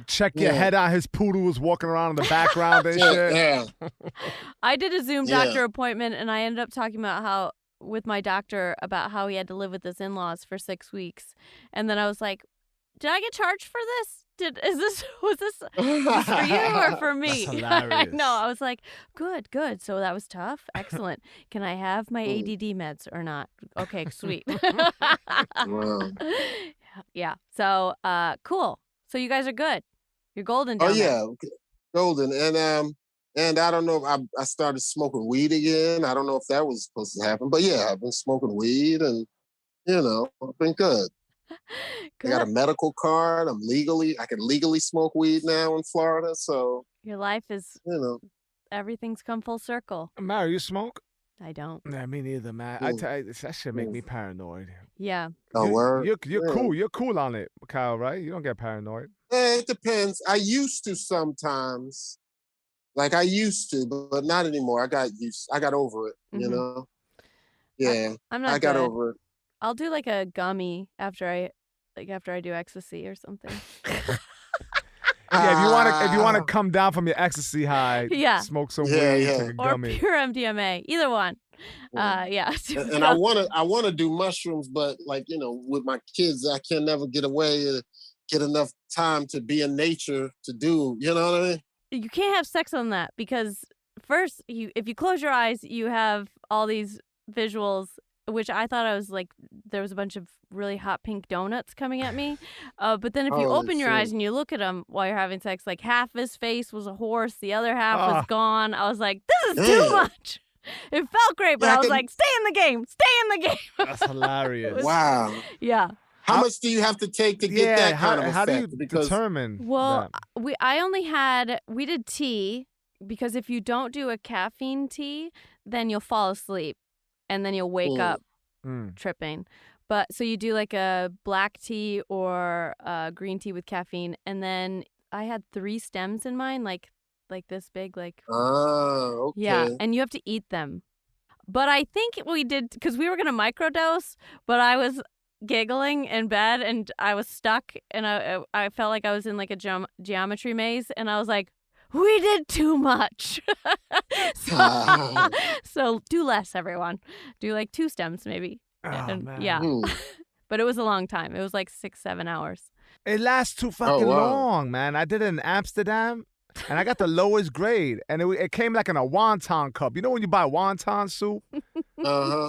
Speaker 4: check your head out. His poodle was walking around in the background and shit.
Speaker 3: Yeah.
Speaker 2: I did a Zoom doctor appointment, and I ended up talking about with my doctor about how he had to live with his in-laws for 6 weeks. And then I was like, did I get charged for this? Was this for you or for me?
Speaker 4: That's hilarious.
Speaker 2: No, I was like, good. So that was tough. Excellent. Can I have my ADD meds or not? Okay, sweet.
Speaker 3: Wow.
Speaker 2: Yeah. So, cool. So you guys are good. You're golden down there.
Speaker 3: Golden. And I don't know if I started smoking weed again. I don't know if that was supposed to happen. But yeah, I've been smoking weed and, I've been good. I got a medical card. I can legally smoke weed now in Florida. So
Speaker 2: your life is, everything's come full circle.
Speaker 4: Mary, you smoke?
Speaker 2: I don't.
Speaker 4: Nah, me neither, man. I tell you, that shit make me paranoid.
Speaker 2: Yeah.
Speaker 3: Oh, word?
Speaker 4: You're cool. You're cool on it, Kyle, right? You don't get paranoid.
Speaker 3: It depends. I used to sometimes. Like I used to, but not anymore. I got over it, Yeah.
Speaker 2: I'm not
Speaker 3: I got
Speaker 2: good.
Speaker 3: over it.
Speaker 2: I'll do like a gummy after I do ecstasy or something.
Speaker 4: Yeah, if you want to come down from your ecstasy high, smoke some weed, take a
Speaker 2: or
Speaker 4: gummy.
Speaker 2: pure MDMA, either one. Yeah.
Speaker 3: And I want to do mushrooms, but with my kids, I can never get away, get enough time to be in nature to do. You know what I mean?
Speaker 2: You can't have sex on that because first, if you close your eyes, you have all these visuals, which I thought I was like, there was a bunch of really hot pink donuts coming at me. But then if you open your eyes and you look at him while you're having sex, like half his face was a horse, the other half was gone. I was like, this is too much. It felt great, but I was like, stay in the game.
Speaker 4: That's hilarious.
Speaker 3: Wow.
Speaker 2: Yeah.
Speaker 3: How much do you have to take to get that kind of effect?
Speaker 4: How do you determine
Speaker 2: Well,
Speaker 4: that?
Speaker 2: we did tea, because if you don't do a caffeine tea, then you'll fall asleep and then you'll wake up tripping. But so you do like a black tea or a green tea with caffeine, and then I had 3 stems in mine, like this big, like.
Speaker 3: Oh, okay.
Speaker 2: Yeah, and you have to eat them. But I think we did, because we were gonna microdose, but I was giggling in bed and I was stuck and I felt like I was in like a geometry maze, and I was like, we did too much. So do less, everyone. Do like 2 stems maybe.
Speaker 4: Man.
Speaker 2: Yeah. But it was a long time. It was like 6-7 hours.
Speaker 4: It lasts too fucking long, man. I did it in Amsterdam. and I got the lowest grade, and it came like in a wonton cup. You know when you buy wonton soup,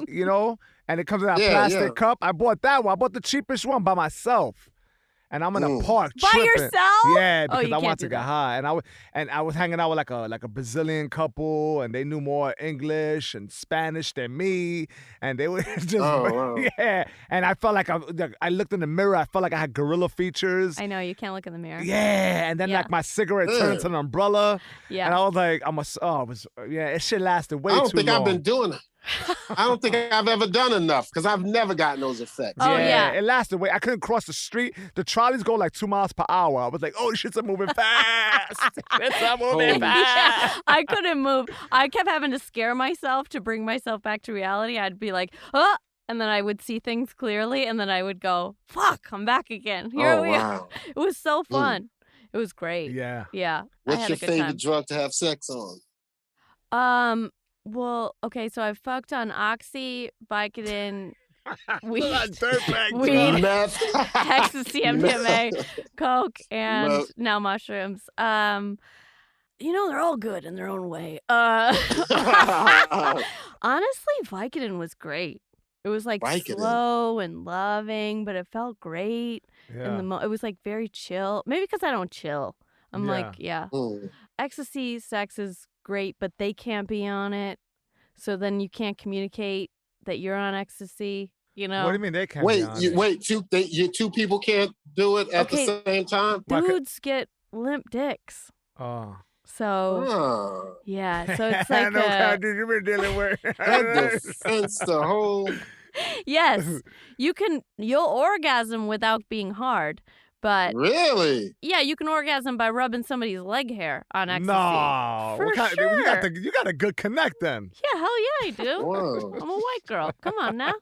Speaker 4: you know, and it comes in that plastic cup. I bought that one. I bought the cheapest one by myself. And I'm in a park
Speaker 2: by
Speaker 4: tripping.
Speaker 2: yourself?
Speaker 4: Yeah, because I wanted to get high, and I was hanging out with like a Brazilian couple, and they knew more English and Spanish than me, and they were just yeah. And I felt like I looked in the mirror, I felt like I had gorilla features.
Speaker 2: I know you can't look in the mirror.
Speaker 4: Yeah, and then like my cigarette turned into an umbrella. Yeah, and I was like, it shit lasted way too long.
Speaker 3: I don't think I've been doing it. I don't think I've ever done enough because I've never gotten those effects.
Speaker 2: Oh, yeah.
Speaker 4: It lasted way. I couldn't cross the street. The trolleys go like 2 miles per hour. I was like, oh, shit's moving fast. Shit's moving fast.
Speaker 2: Yeah, I couldn't move. I kept having to scare myself to bring myself back to reality. I'd be like, and then I would see things clearly, and then I would go, fuck, I'm back again. Here we are. It was so fun. It was great.
Speaker 4: Yeah.
Speaker 2: Yeah.
Speaker 3: What's your favorite drug to have sex on?
Speaker 2: Well, okay, so I fucked on Oxy, Vicodin, weed, ecstasy, MDMA, coke, and now mushrooms. They're all good in their own way. Honestly, Vicodin was great. It was like slow and loving, but it felt great. Yeah. It was like very chill. Maybe because I don't chill. I'm ecstasy sex is great, but they can't be on it. So then you can't communicate that you're on ecstasy, you know?
Speaker 4: What do you mean they can't be on it?
Speaker 3: Two people can't do it at the same time?
Speaker 2: Dudes get limp dicks.
Speaker 4: Oh.
Speaker 2: So, yeah. So it's like
Speaker 4: kind dude you've been dealing with.
Speaker 3: That defends the whole...
Speaker 2: Yes. You'll orgasm without being hard. But
Speaker 3: really?
Speaker 2: Yeah, you can orgasm by rubbing somebody's leg hair on ecstasy.
Speaker 4: No.
Speaker 2: For sure.
Speaker 4: You got a good connect then.
Speaker 2: Yeah, hell yeah, I do.
Speaker 3: Whoa.
Speaker 2: I'm a white girl. Come on now.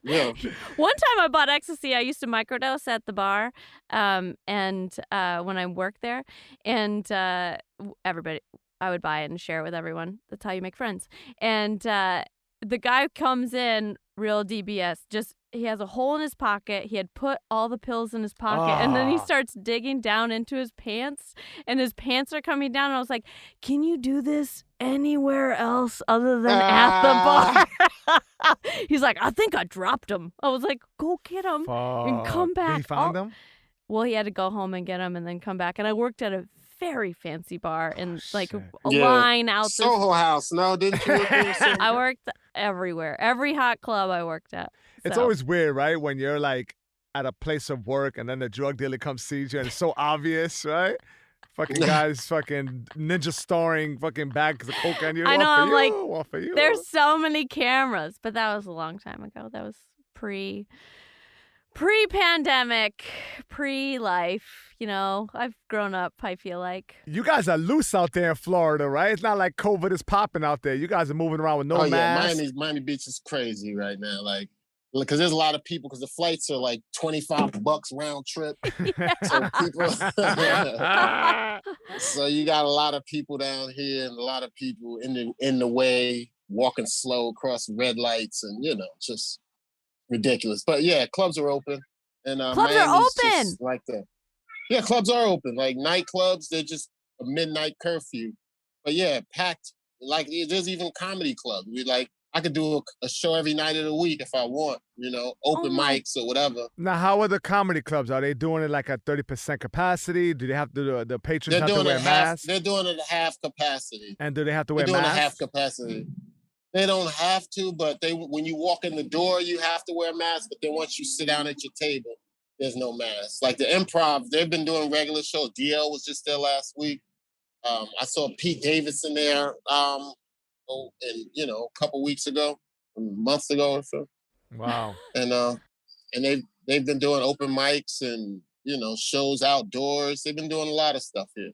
Speaker 3: Yeah.
Speaker 2: One time I bought ecstasy. I used to microdose at the bar, and when I worked there, and everybody, I would buy it and share it with everyone. That's how you make friends. And the guy comes in, real DBS, he has a hole in his pocket. He had put all the pills in his pocket. And then he starts digging down into his pants. And his pants are coming down. And I was like, can you do this anywhere else other than at the bar? He's like, I think I dropped him. I was like, go get him and come back.
Speaker 4: Did he find him?
Speaker 2: Well, he had to go home and get him and then come back. And I worked at a very fancy bar and a line out there.
Speaker 3: Soho House. No, didn't you?
Speaker 2: I worked everywhere. Every hot club I worked at.
Speaker 4: It's always weird, right? When you're like at a place of work and then the drug dealer comes sees you and it's so obvious, right? Fucking guys fucking ninja starring fucking bags of coke on you.
Speaker 2: I know, I'm like, there's so many cameras. But that was a long time ago. That was pre-pandemic, pre-life, I've grown up, I feel like.
Speaker 4: You guys are loose out there in Florida, right? It's not like COVID is popping out there. You guys are moving around with no mask.
Speaker 3: Yeah, Miami Beach is crazy right now. Like, because there's a lot of people, because the flights are like $25 round trip. So people, so you got a lot of people down here and a lot of people in the way, walking slow across red lights and, just ridiculous. But yeah, clubs are open. And
Speaker 2: clubs are open
Speaker 3: like that. Yeah, clubs are open. Like nightclubs, they're just a midnight curfew. But yeah, packed. Like there's even comedy clubs. I could do a show every night of the week if I want, open mics or whatever.
Speaker 4: Now, how are the comedy clubs? Are they doing it like at 30% capacity? Do they have to, the patrons have to wear masks?
Speaker 3: They're doing it at half capacity.
Speaker 4: And do they have to wear masks?
Speaker 3: They're doing it at half capacity. They don't have to, but when you walk in the door, you have to wear a mask. But then once you sit down at your table, there's no mask. Like the Improv, they've been doing regular shows. DL was just there last week. I saw Pete Davidson there. A couple weeks ago, months ago or so.
Speaker 4: Wow.
Speaker 3: And they've been doing open mics and shows outdoors. They've been doing a lot of stuff here.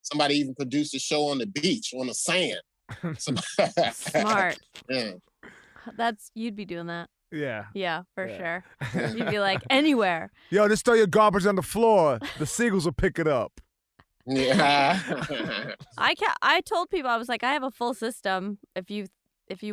Speaker 3: Somebody even produced a show on the beach, on the sand.
Speaker 2: Smart.
Speaker 3: Yeah.
Speaker 2: You'd be doing that.
Speaker 4: Yeah.
Speaker 2: Yeah, for sure. You'd be like, anywhere.
Speaker 4: Yo, just throw your garbage on the floor. The seagulls will pick it up.
Speaker 3: Yeah.
Speaker 2: I told people, I was like, I have a full system. If you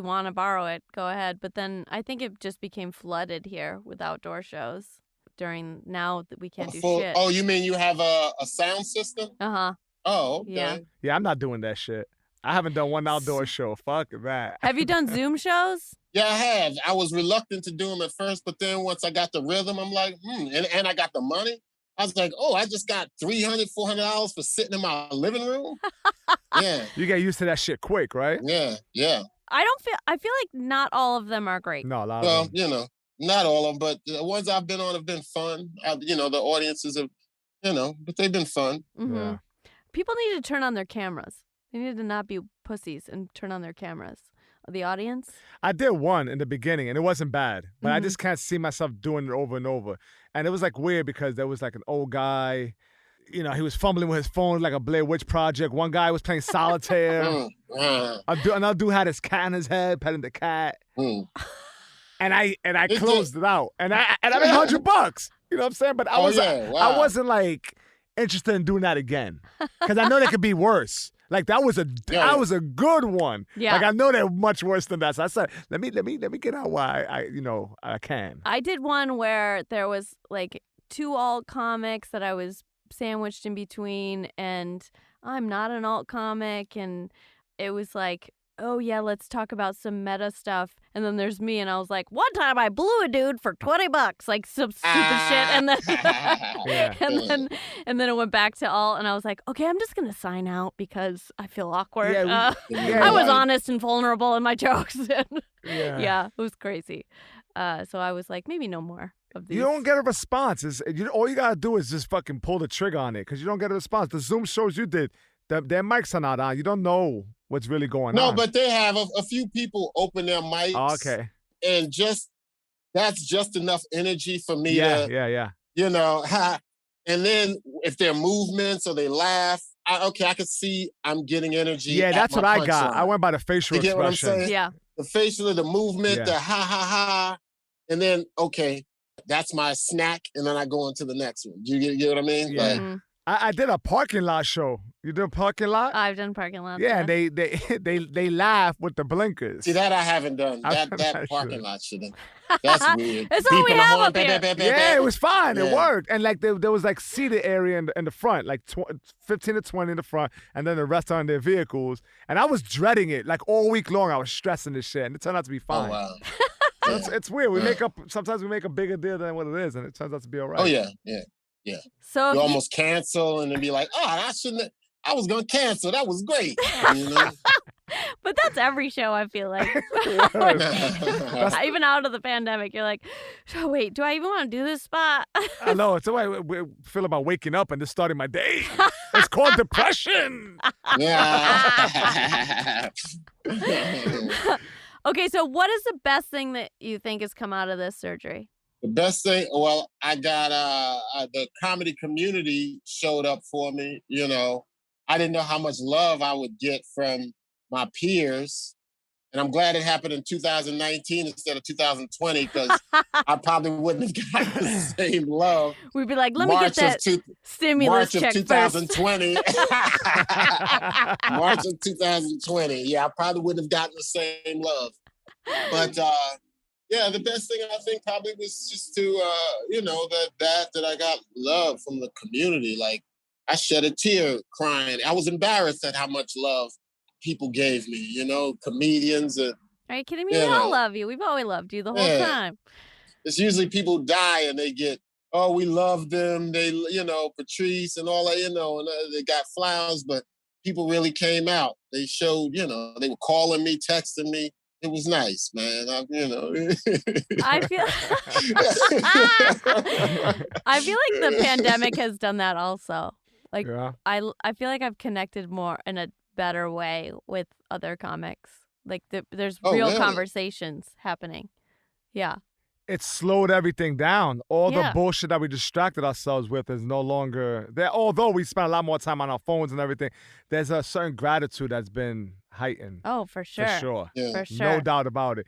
Speaker 2: want to borrow it, go ahead. But then I think it just became flooded here with outdoor shows now that we can't do shit.
Speaker 3: Oh, you mean you have a sound system?
Speaker 2: Uh-huh.
Speaker 3: Oh, okay.
Speaker 2: Yeah.
Speaker 4: Yeah, I'm not doing that shit. I haven't done one outdoor show. Fuck that.
Speaker 2: Have you done Zoom shows?
Speaker 3: Yeah, I have. I was reluctant to do them at first, but then once I got the rhythm, I'm like, and I got the money. I was like, oh, I just got $300, $400 for sitting in my living room. Yeah.
Speaker 4: You get used to that shit quick, right?
Speaker 3: Yeah, yeah.
Speaker 2: I feel like not all of them are great.
Speaker 4: No, a lot
Speaker 3: Well,
Speaker 4: of them.
Speaker 3: you know, not all of them, but the ones I've been on have been fun. The audiences have, but they've been fun.
Speaker 2: Mm-hmm.
Speaker 4: Yeah.
Speaker 2: People need to turn on their cameras. They need to not be pussies and turn on their cameras. The audience?
Speaker 4: I did one in the beginning, and it wasn't bad, but I just can't see myself doing it over and over. And it was like weird because there was like an old guy, he was fumbling with his phone like a Blair Witch Project. One guy was playing solitaire. Another dude had his cat in his head, petting the cat. And I closed it out, and I made $100. You know what I'm saying? But I wasn't like interested in doing that again because I know that could be worse. Like that was a good one.
Speaker 2: Yeah.
Speaker 4: Like I know they're much worse than that. So I said, let me get out while I can.
Speaker 2: I did one where there was like 2 alt comics that I was sandwiched in between, and I'm not an alt comic, and it was like, oh yeah, let's talk about some meta stuff. And then there's me, and I was like, one time I blew a dude for $20, like some stupid shit, and then and then it went back to alt, and I was like, okay, I'm just gonna sign out because I feel awkward. I was honest and vulnerable in my jokes. Yeah, it was crazy. So I was like, maybe no more of these.
Speaker 4: You don't get a response. All you gotta do is just fucking pull the trigger on it because you don't get a response. The Zoom shows you did, their mics are not on. You don't know what's really going on.
Speaker 3: No, but they have a few people open their mics.
Speaker 4: Oh, okay.
Speaker 3: And that's just enough energy for me
Speaker 4: Yeah.
Speaker 3: And then if there are movements or they laugh, I can see I'm getting energy.
Speaker 4: Yeah, that's what I got.
Speaker 3: Line.
Speaker 4: I went by the facial
Speaker 3: you get
Speaker 4: expression.
Speaker 3: What I'm saying?
Speaker 2: Yeah.
Speaker 3: The facial, the movement, the ha, ha, ha. And then, okay, that's my snack. And then I go into the next one. You get what I mean?
Speaker 4: Yeah. I did a parking lot show. You did a parking lot?
Speaker 2: I've done parking lots.
Speaker 4: Yeah, they laugh with the blinkers.
Speaker 3: See, that I haven't done. That parking lot shit. That's weird.
Speaker 2: That's all we have up here.
Speaker 4: Yeah, it was fine. It worked. And like there was like seated area in the front, like 15 to 20 in the front, and then the rest are in their vehicles. And I was dreading it. Like all week long, I was stressing this shit, and it turned out to be fine.
Speaker 3: Oh, wow.
Speaker 4: It's weird. Sometimes we make a bigger deal than what it is, and it turns out to be all right.
Speaker 3: Oh, yeah.
Speaker 2: So
Speaker 3: you almost cancel and then be like, I was going to cancel. That was great.
Speaker 2: But that's every show, I feel like. Even out of the pandemic, you're like, oh, wait, do I even want to do this spot?
Speaker 4: I know. It's the way we feel about waking up and just starting my day. It's called depression.
Speaker 3: Yeah.
Speaker 2: Okay, so what is the best thing that you think has come out of this surgery?
Speaker 3: The best thing, well, I got the comedy community showed up for me. I didn't know how much love I would get from my peers. And I'm glad it happened in 2019 instead of 2020 because I probably wouldn't have gotten the same love.
Speaker 2: We'd be like, let me get that stimulus check
Speaker 3: March of 2020. March of 2020. Yeah, I probably wouldn't have gotten the same love. But the best thing I think probably was just to, that I got love from the community. Like I shed a tear crying. I was embarrassed at how much love people gave me, comedians.
Speaker 2: Are you kidding me? We all love you. We've always loved you the whole time.
Speaker 3: It's usually people die and they get, oh, we love them. They, Patrice and all that, and they got flowers, but people really came out. They showed, they were calling me, texting me. It was nice, man.
Speaker 2: I feel I feel like the pandemic has done that also. Like I feel like I've connected more in a better way with other comics. Like there's real conversations happening. Yeah.
Speaker 4: It slowed everything down. All the bullshit that we distracted ourselves with is no longer there. Although we spent a lot more time on our phones and everything, there's a certain gratitude that's been heightened.
Speaker 2: Oh, for sure.
Speaker 4: For sure.
Speaker 3: Yeah.
Speaker 2: For sure.
Speaker 4: No doubt about it.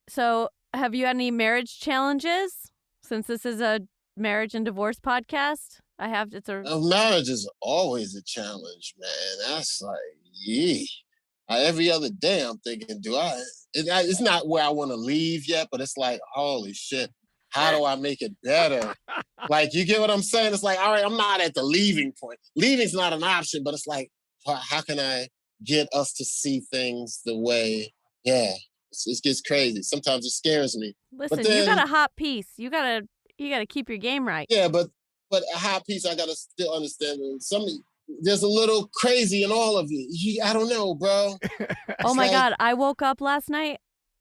Speaker 2: So have you had any marriage challenges? Since this is a marriage and divorce podcast,
Speaker 3: marriage is always a challenge, man. That's like, every other day I'm thinking, it's not where I want to leave yet, but it's like, holy shit. how do I make it better? Like, you get what I'm saying? It's like, all right, I'm not at the leaving point. Leaving's not an option, but it's like, how can I get us to see things the way, it gets crazy. Sometimes it scares me.
Speaker 2: Listen, you got a hot piece. You gotta keep your game right.
Speaker 3: Yeah, but a hot piece, I gotta still understand. There's a little crazy in all of it. I don't know, bro.
Speaker 2: Oh my God, I woke up last night.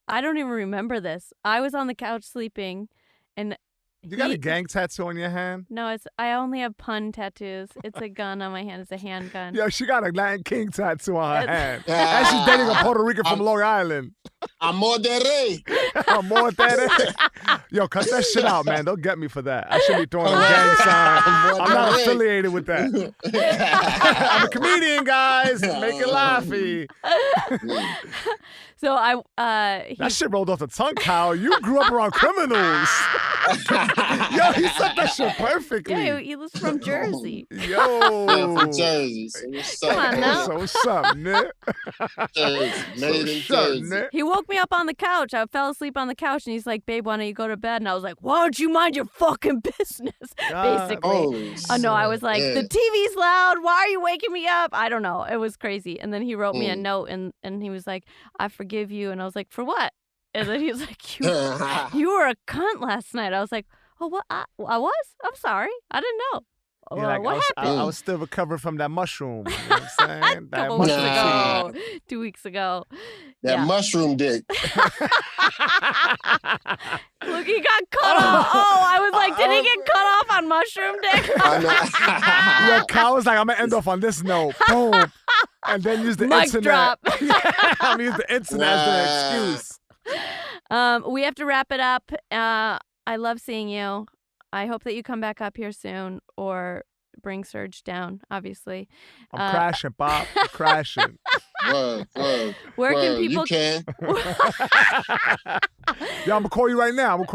Speaker 2: I don't even remember this. I was on the couch sleeping, and
Speaker 4: you got a gang tattoo on your hand?
Speaker 2: No, I only have pun tattoos. It's a gun on my hand. It's a handgun.
Speaker 4: Yeah, she got a Latin King tattoo on her hand. And she's dating a Puerto Rican from Long Island.
Speaker 3: Amor de rey.
Speaker 4: Amor de rey. Yo, cut that shit out, man. Don't get me for that. I should be throwing a gang sign. I'm not affiliated with that. I'm a comedian, guys. Make it laughy.
Speaker 2: So
Speaker 4: that shit rolled off the tongue, Kyle. You grew up around criminals. Yo, he said that shit perfectly.
Speaker 2: Yeah, he was from Jersey.
Speaker 4: Yo.
Speaker 3: Yeah, from Jersey. So what's up?
Speaker 2: Come on now.
Speaker 4: So what's up, Nick?
Speaker 3: Jersey. Made in Jersey.
Speaker 4: Nick?
Speaker 2: He woke me up on the couch. I fell asleep on the couch, and he's like, babe, why don't you go to bed? And I was like, why don't you mind your fucking business? Basically. Oh, no, I was like, the TV's loud. Why are you waking me up? I don't know. It was crazy. And then he wrote me a note, and he was like, I forgive you. And I was like, for what? And then he was like, you were a cunt last night. I was like, oh, what? I was? I'm sorry. I didn't know.
Speaker 4: Like,
Speaker 2: what happened?
Speaker 4: I was still recovering from that mushroom. You know what I'm saying?
Speaker 2: A couple weeks ago. 2 weeks ago.
Speaker 3: That mushroom dick.
Speaker 2: Look, he got cut off. Oh, I was like, did he get cut off on mushroom dick?
Speaker 4: Yeah, Kyle was like, I'm going to end off on this note. Boom. And then use the
Speaker 2: Mic
Speaker 4: internet.
Speaker 2: drop.
Speaker 4: I'm use the internet as an excuse.
Speaker 2: We have to wrap it up. I love seeing you. I hope that you come back up here soon or bring Serge down, obviously.
Speaker 4: I'm crashing, Bob. I'm crashing.
Speaker 3: Word.
Speaker 2: Where can people...
Speaker 3: You can.
Speaker 4: Yeah, I'm going to call you right now. All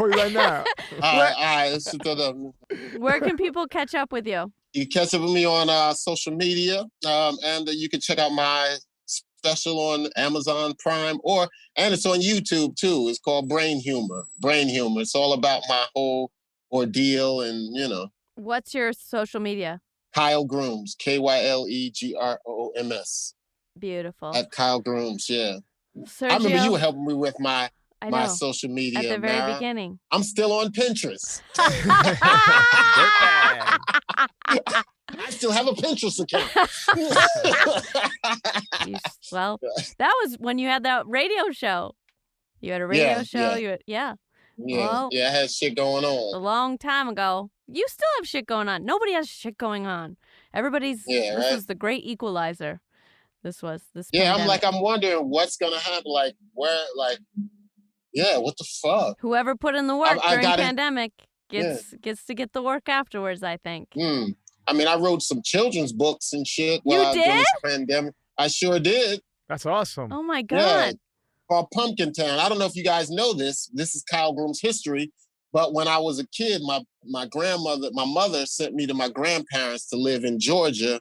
Speaker 3: right. Let's set that up.
Speaker 2: Where can people catch up with you?
Speaker 3: You can catch up with me on social media, and you can check out my special on Amazon Prime, and it's on YouTube too. It's called Brain Humor. It's all about my whole ordeal, and
Speaker 2: What's your social media?
Speaker 3: Kyle Grooms, KyleGrooms.
Speaker 2: Beautiful.
Speaker 3: At Kyle Grooms, yeah.
Speaker 2: Sergio,
Speaker 3: I remember you were helping me with my social media
Speaker 2: at the very beginning.
Speaker 3: I'm still on Pinterest. I still have a Pinterest account.
Speaker 2: Well, that was when you had that radio show. You had a radio show.
Speaker 3: Yeah.
Speaker 2: Well,
Speaker 3: I had shit going on.
Speaker 2: A long time ago. You still have shit going on. Nobody has shit going on. Everybody's. This was the great equalizer. This pandemic.
Speaker 3: I'm wondering what's gonna happen. Like where? Like, what the fuck?
Speaker 2: Whoever put in the work during pandemic gets to get the work afterwards, I think.
Speaker 3: I mean, I wrote some children's books and shit
Speaker 2: during
Speaker 3: this pandemic. I sure did.
Speaker 4: That's awesome.
Speaker 2: Oh my God.
Speaker 3: Yeah, called Pumpkin Town. I don't know if you guys know this. This is Kyle Grooms' history. But when I was a kid, my mother sent me to my grandparents to live in Georgia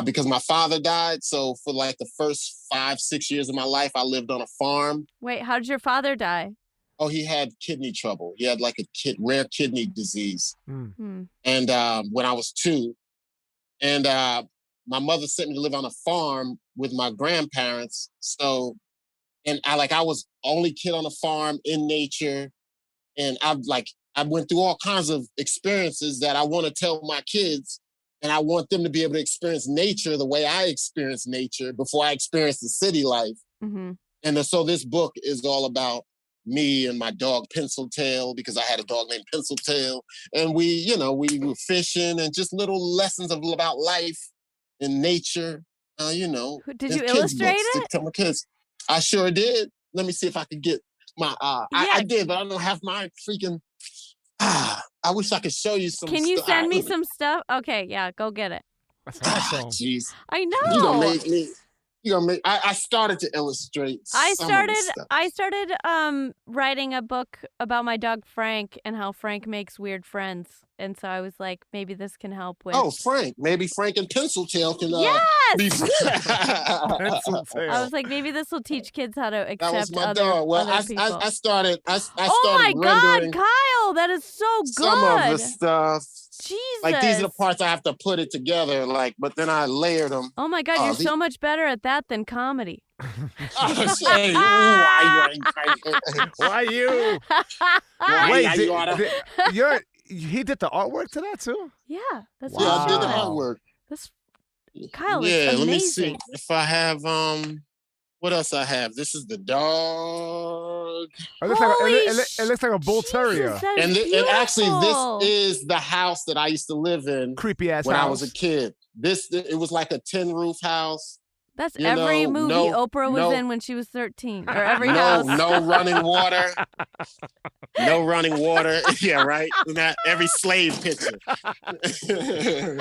Speaker 3: because my father died. So for like the first 5-6 years of my life, I lived on a farm.
Speaker 2: Wait, how did your father die?
Speaker 3: Oh, he had kidney trouble. He had like a rare kidney disease. And when I was 2, and my mother sent me to live on a farm with my grandparents. So, and I was only kid on a farm in nature. And I went through all kinds of experiences that I want to tell my kids, and I want them to be able to experience nature the way I experienced nature before I experienced the city life.
Speaker 2: Mm-hmm.
Speaker 3: And so this book is all about me and my dog Penciltail, because I had a dog named Penciltail, and we were fishing and just little lessons about life and nature.
Speaker 2: Did you illustrate it?
Speaker 3: To tell my kids. I sure did. Let me see if I could get my I did, but I don't have my freaking I wish I could show you some.
Speaker 2: Can you send me some stuff? Okay, yeah, go get it.
Speaker 4: That's awesome.
Speaker 3: Jeez.
Speaker 2: I know.
Speaker 3: You gonna make me. I started to illustrate. I
Speaker 2: started writing a book about my dog Frank and how Frank makes weird friends. And so I was like, maybe this can help with.
Speaker 3: Oh, Frank. Maybe Frank and Penciltail can be
Speaker 2: Penciltail. I was like, maybe this will teach kids how to accept
Speaker 3: that was my
Speaker 2: other,
Speaker 3: dog. Well,
Speaker 2: other people.
Speaker 3: I started
Speaker 2: oh my
Speaker 3: rendering.
Speaker 2: God, Kyle, Wow, that is so good.
Speaker 3: Some of the stuff.
Speaker 2: Jesus.
Speaker 3: Like, these are the parts I have to put it together, like, but then I layered them.
Speaker 2: Oh my God, you're so much better at that than comedy.
Speaker 3: Say,
Speaker 4: why you? Wait, he did the artwork to that too?
Speaker 2: Yeah, that's
Speaker 3: Yeah, I did the artwork.
Speaker 2: That's Kyle.
Speaker 3: Yeah,
Speaker 2: it's amazing.
Speaker 3: let me see if I have what else I have. This is the dog.
Speaker 4: It looks like a bull terrier.
Speaker 3: And actually, this is the house that I used to live in.
Speaker 4: Creepy ass
Speaker 3: when
Speaker 4: house.
Speaker 3: I was a kid. It was like a tin roof house.
Speaker 2: That's every movie Oprah was in when she was 13. Or every house.
Speaker 3: No running water. No running water. Yeah, right? Not every slave picture. Yeah.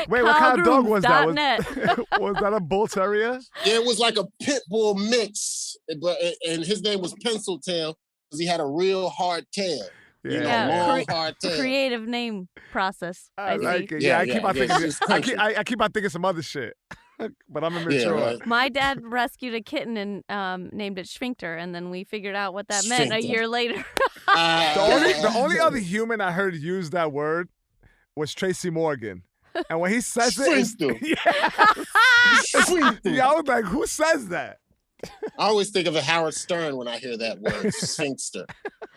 Speaker 4: Wait, what kind of dog was that? Was that a bull terrier?
Speaker 3: Yeah, it was like a pit bull mix, and his name was Pencil Tail because he had a real hard tail. Long, hard tail.
Speaker 2: Creative name process. I
Speaker 4: like
Speaker 2: see.
Speaker 4: it. Yeah, I keep on thinking some other shit. But I'm immature.
Speaker 3: Yeah, right.
Speaker 2: My dad rescued a kitten and named it Sphincter, and then we figured out what that meant a year later.
Speaker 4: The only other human I heard use that word was Tracy Morgan. And when he says it, I was like, who says that?
Speaker 3: I always think of a Howard Stern when I hear that word, sphincter.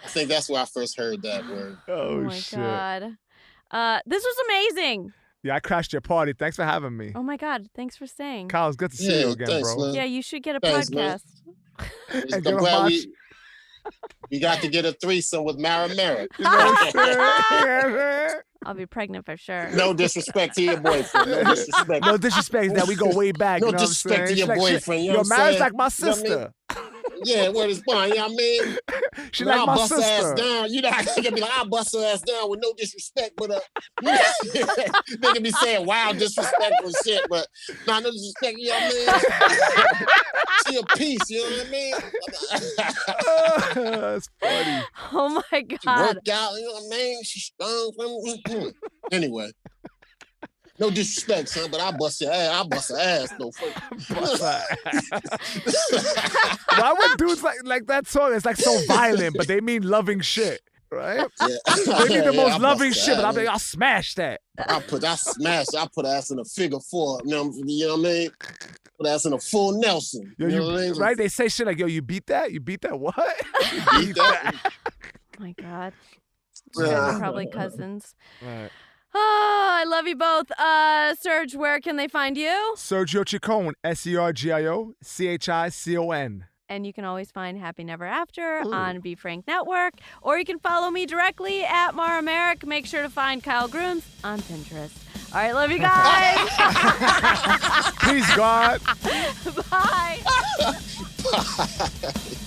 Speaker 3: I think that's where I first heard that word.
Speaker 2: Oh my
Speaker 4: shit.
Speaker 2: God. This was amazing.
Speaker 4: Yeah, I crashed your party. Thanks for having me.
Speaker 2: Oh my God. Thanks for staying.
Speaker 4: Kyle, it's good to see you again,
Speaker 3: thanks,
Speaker 4: bro.
Speaker 3: Man.
Speaker 2: Yeah, you should get a podcast.
Speaker 3: I'm glad we got to get a threesome with Mara Merrick.
Speaker 2: I'll be pregnant for sure.
Speaker 3: No disrespect to your boyfriend. No disrespect.
Speaker 4: No disrespect that we go way back.
Speaker 3: No
Speaker 4: you know
Speaker 3: disrespect to your boyfriend. You know
Speaker 4: your
Speaker 3: what I'm
Speaker 4: Mara's
Speaker 3: saying?
Speaker 4: like my sister.
Speaker 3: You know what I mean? Yeah, what is fun? You know what I mean?
Speaker 4: She like
Speaker 3: I'll
Speaker 4: my
Speaker 3: bust
Speaker 4: sister.
Speaker 3: her ass down. You know, I can be like, I'll bust her ass down with no disrespect, but they can be saying wild disrespectful shit, but no disrespect. You know what I mean? She a piece. You know what I mean?
Speaker 4: That's funny.
Speaker 2: Oh my God.
Speaker 3: She worked out. You know what I mean? She's strong. Anyway. No disrespect, son, but I bust your ass. I bust her ass, though.
Speaker 4: Why would dudes like that song? It's like so violent, but they mean loving shit, right?
Speaker 3: Yeah.
Speaker 4: They mean the most loving shit, but I'll smash that.
Speaker 3: I put ass in a figure four. You know what I mean? Put ass in a full Nelson.
Speaker 4: Yo,
Speaker 3: you know what I mean?
Speaker 4: Right? They say shit like, yo, you beat that? You beat that what?
Speaker 3: You beat that?
Speaker 2: Oh my God. You guys are probably cousins.
Speaker 4: Right.
Speaker 2: Oh, I love you both. Serge, where can they find you?
Speaker 4: Sergio Chicon, SERGIO CHICON.
Speaker 2: And you can always find Happy Never After on Be Frank Network. Or you can follow me directly at Mara Merrick. Make sure to find Kyle Grooms on Pinterest. All right, love you guys.
Speaker 4: Peace, God.
Speaker 2: Bye.
Speaker 3: Bye.